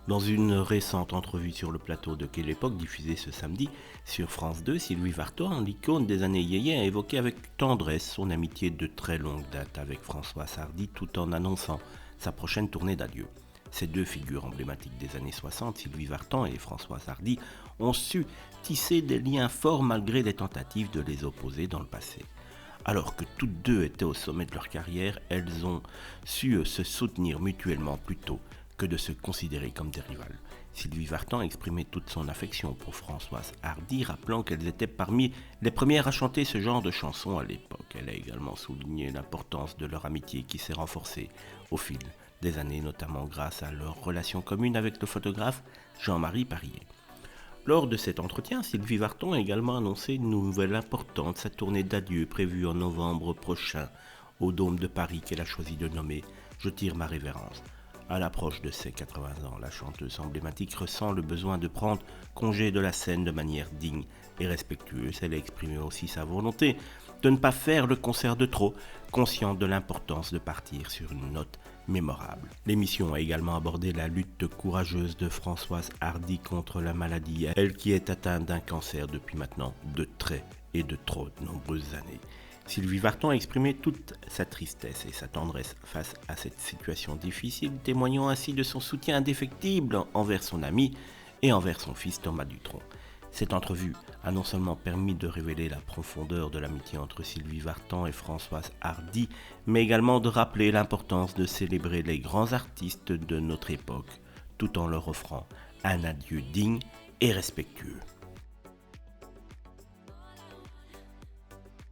Dans une récente entrevue sur le plateau de Quelle époque diffusée ce samedi sur France 2, Sylvie Vartan, l'icône des années yéyé, a évoqué avec tendresse son amitié de très longue date avec François Hardy tout en annonçant sa prochaine tournée d'adieu. Ces deux figures emblématiques des années 60, Sylvie Vartan et François Hardy, ont su tisser des liens forts malgré les tentatives de les opposer dans le passé. Alors que toutes deux étaient au sommet de leur carrière, elles ont su se soutenir mutuellement plutôt que de se considérer comme des rivales. Sylvie Vartan exprimait toute son affection pour Françoise Hardy, rappelant qu'elles étaient parmi les premières à chanter ce genre de chansons à l'époque. Elle a également souligné l'importance de leur amitié qui s'est renforcée au fil des années, notamment grâce à leur relation commune avec le photographe Jean-Marie Parier. Lors de cet entretien, Sylvie Vartan a également annoncé une nouvelle importante, sa tournée d'adieu prévue en novembre prochain au Dôme de Paris qu'elle a choisi de nommer « Je tire ma révérence ». À l'approche de ses 80 ans, la chanteuse emblématique ressent le besoin de prendre congé de la scène de manière digne et respectueuse. Elle a exprimé aussi sa volonté de ne pas faire le concert de trop, consciente de l'importance de partir sur une note mémorable. L'émission a également abordé la lutte courageuse de Françoise Hardy contre la maladie, elle qui est atteinte d'un cancer depuis maintenant de très et de trop nombreuses années. Sylvie Vartan a exprimé toute sa tristesse et sa tendresse face à cette situation difficile, témoignant ainsi de son soutien indéfectible envers son ami et envers son fils Thomas Dutronc. Cette entrevue a non seulement permis de révéler la profondeur de l'amitié entre Sylvie Vartan et Françoise Hardy, mais également de rappeler l'importance de célébrer les grands artistes de notre époque, tout en leur offrant un adieu digne et respectueux.